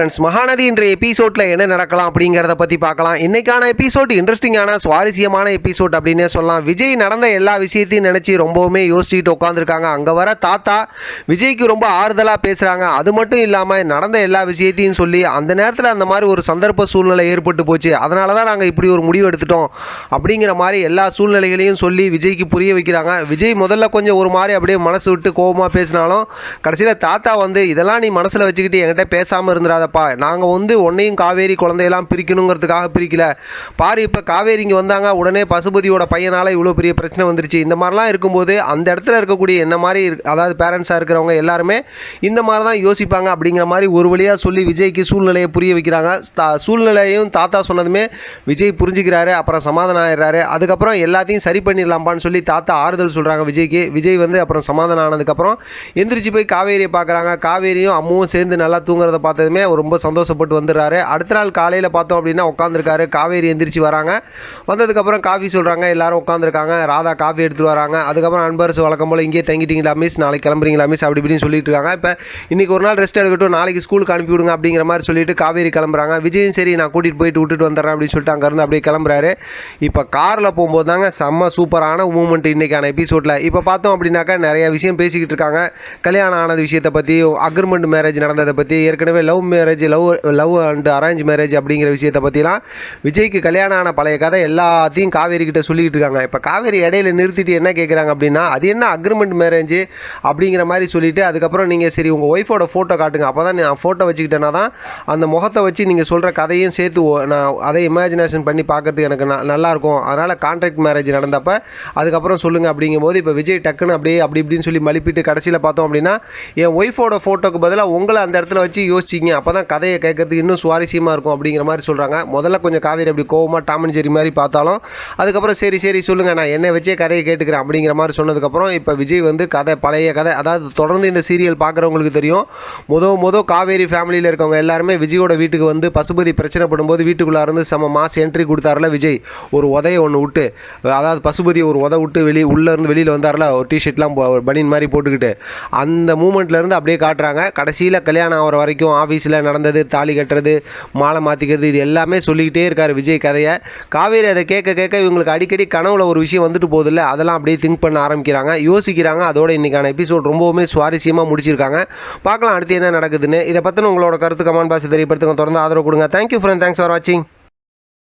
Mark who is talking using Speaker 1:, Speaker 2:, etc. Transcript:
Speaker 1: Friends, Mahanadi இன்றைய எபிசோட்ல என்ன நடக்கலாம் அப்படிங்கிறத பற்றி பார்க்கலாம். இன்னைக்கான எபிசோட் இன்ட்ரெஸ்டிங்கான சுவாரஸ்யமான எபிசோட் அப்படின்னே சொல்லலாம். விஜய் நடந்த எல்லா விஷயத்தையும் நினச்சி ரொம்பவுமே யோசிச்சுட்டு உட்காந்துருக்காங்க. அங்கே வர தாத்தா விஜய்க்கு ரொம்ப ஆறுதலாக பேசுகிறாங்க. அது மட்டும் இல்லாமல் நடந்த எல்லா விஷயத்தையும் சொல்லி அந்த நேரத்தில் அந்த மாதிரி ஒரு சந்தர்ப்ப சூழ்நிலை ஏற்பட்டு போச்சு, அதனால தான் நாங்கள் இப்படி ஒரு முடிவு எடுத்துட்டோம் அப்படிங்கிற மாதிரி எல்லா சூழ்நிலைகளையும் சொல்லி விஜய்க்கு புரிய வைக்கிறாங்க. விஜய் முதல்ல கொஞ்சம் ஒரு மாதிரி அப்படியே மனசு விட்டு கோபமாக பேசினாலும் கடைசியில் தாத்தா வந்து இதெல்லாம் நீ மனசில் வச்சுக்கிட்டு என்கிட்ட பேசாமல் இருந்துடாத, நாங்கள் வந்து உன்னையும் காவேரி குழந்தையெல்லாம் பிரிக்கணுங்கிறதுக்காக பிரிக்கல பாரு. இப்போ காவேரி இங்கே வந்தாங்க, உடனே பசுபதியோட பையனால் இவ்வளோ பெரிய பிரச்சனை வந்துருச்சு. இந்த மாதிரிலாம் இருக்கும்போது அந்த இடத்துல இருக்கக்கூடிய என்ன மாதிரி அதாவது பேரண்ட்ஸாக இருக்கிறவங்க எல்லாருமே இந்த மாதிரி தான் யோசிப்பாங்க அப்படிங்கிற மாதிரி ஒரு வழியாக சொல்லி விஜய்க்கு சூழ்நிலையை புரிய வைக்கிறாங்க. சூழ்நிலையும் தாத்தா சொன்னதுமே விஜய் புரிஞ்சுக்கிறாரு. அப்புறம் சமாதானம் ஆயிடுறாரு. அதுக்கப்புறம் எல்லாத்தையும் சரி பண்ணிடலாம்பான்னு சொல்லி தாத்தா ஆறுதல் சொல்கிறாங்க விஜய்க்கு. விஜய் வந்து அப்புறம் சமாதானம் ஆனதுக்கப்புறம் எந்திரிச்சு போய் காவேரியை பார்க்குறாங்க. காவேரியும் அம்மாவும் சேர்ந்து நல்லா தூங்குறத பார்த்ததுமே ரொம்ப சந்தோஷப்பட்டு வந்துடுறாரு. அடுத்த நாள் காலையில் பார்த்தோம் அப்படின்னா உட்காந்துருக்காரு. காவேரி எந்திரிச்சு வராங்க. வந்ததுக்கப்புறம் காஃபி சொல்கிறாங்க. எல்லாரும் உட்காந்துருக்காங்க. ராதா காஃபி எடுத்துகிட்டு வராங்க. அதுக்கப்புறம் அன்பரசு வழக்கம் போல் இங்கே தங்கிட்டீங்களா மிஸ், நாளைக்கு கிளம்புறீங்களா மிஸ் அப்படி இப்படின்னு சொல்லிட்டு இருக்காங்க. இப்போ இன்றைக்கி ஒரு நாள் ரெஸ்ட் எடுக்கட்டும், நாளைக்கு ஸ்கூலுக்கு அனுப்பி விடுங்க அப்படிங்கிற மாதிரி சொல்லிட்டு காவேரி கிளம்புறாங்க. விஜயும் சரி நான் கூட்டிகிட்டு போயிட்டு விட்டுட்டு வந்துடுறேன் அப்படின்னு சொல்லிட்டு அங்கேருந்து அப்படியே கிளம்புறாரு. இப்போ காரில் போகும்போது தாங்க செம்ம சூப்பரான மூமெண்ட் இன்றைக்கான எபிசோடில். இப்போ பார்த்தோம் அப்படின்னாக்கா நிறைய விஷயம் பேசிக்கிட்டு இருக்காங்க. கல்யாணம் ஆனது விஷயத்தை பற்றி, அக்ரிமெண்ட் மேரேஜ் நடந்ததை பற்றி, ஏற்கனவே love marriage love and arrange marriage அப்படிங்கிற விஷயத்தை பற்றிலாம் விஜய்க்கு கல்யாணம் ஆன பழைய கதை எல்லாத்தையும் காவேரி கிட்ட சொல்லிக்கிட்டு இருக்காங்க. இப்போ காவேரி இடையில நிறுத்திட்டு என்ன கேட்குறாங்க அப்படின்னா, அது என்ன அக்ரிமெண்ட் மேரேஜ் அப்படிங்கிற மாதிரி சொல்லிவிட்டு அதுக்கப்புறம் நீங்கள் சரி உங்கள் ஒய்ஃபோட ஃபோட்டோ காட்டுங்க, அப்போ தான் நான் ஃபோட்டோ வச்சுக்கிட்டேன்னா தான் அந்த முகத்தை வச்சு நீங்கள் சொல்கிற கதையும் சேர்த்து நான் அதை இமேஜினேஷன் பண்ணி பார்க்கறதுக்கு எனக்கு நல்லாயிருக்கும், அதனால் கான்ட்ராக்ட் மேரேஜ் நடந்தப்போ அதுக்கப்புறம் சொல்லுங்கள் அப்படிங்கும்போது இப்போ விஜய் டக்குன்னு அப்படியே அப்படி இப்படின்னு சொல்லி மலிப்பிட்டு கடைசியில் பார்த்தோம் அப்படின்னா என் ஒய்ஃபோட ஃபோட்டோக்கு பதிலாக உங்களை அந்த இடத்துல வச்சு யோசிச்சிங்க, அப்போ தான் கதையை கேட்கறதுக்கு இன்னும் சுவாரஸ்யமாக இருக்கும் அப்படிங்கிற மாதிரி சொல்கிறாங்க. முதல்ல கொஞ்சம் காவேரி அப்படி கோவமாக டாம் அண்ட் ஜெர்ரி மாதிரி பார்த்தாலும் அதுக்கப்புறம் சரி சரி சொல்லுங்கள் நான் என்னை வச்சே கதையை கேட்டுக்கிறேன் அப்படிங்கிற மாதிரி சொன்னதுக்கப்புறம் இப்போ விஜய் வந்து கதை பழைய கதை, அதாவது தொடர்ந்து இந்த சீரியல் பார்க்குறவங்களுக்கு தெரியும், காவேரி ஃபேமிலியில் இருக்கவங்க எல்லாருமே விஜயோட வீட்டுக்கு வந்து பசுபதி பிரச்சனை படும்போது வீட்டுக்குள்ளே இருந்து மாஸ் என்ட்ரி கொடுத்தாருல விஜய், ஒரு உதையை ஒன்று விட்டு, அதாவது பசுபதி ஒரு உதை விட்டு உள்ளேருந்து வெளியில் வந்தார்ல, ஒரு டிஷர்ட்லாம் ஒரு பனியன் மாதிரி போட்டுக்கிட்டு, அந்த மூமெண்ட்லேருந்து அப்படியே காட்டுறாங்க. கடைசியில் கல்யாணம் ஆகிற வரைக்கும் ஆஃபீஸில் நடந்தது, தாலி கட்டுறது, மாலை மாற்றிக்கிறது, இது எல்லாமே சொல்லிக்கிட்டே இருக்கார் விஜய் கதையை. காவேரி அதை கேட்க கேட்க இவங்களுக்கு அடிக்கடி கனவுல ஒரு விஷயம் வந்துட்டு போதில்லை, அதெல்லாம் அப்படியே திங்க் பண்ண ஆரம்பிக்கிறாங்க, யோசிக்கிறாங்க. அதோட இன்றைக்கான எபிசோட் ரொம்பவுமே சுவாரஸ்யமாக முடிச்சிருக்காங்க. பார்க்கலாம் அடுத்து என்ன நடக்குதுன்னு. இதை பற்றின உங்களோட கருத்து கமெண்ட் பாக்ஸ் தெரியப்படுத்துங்க. தொடர்ந்து ஆதரவு கொடுங்க. தேங்க்யூ ஃப்ரெண்ட், தேங்க்ஸ் ஃபார் வாட்சிங்.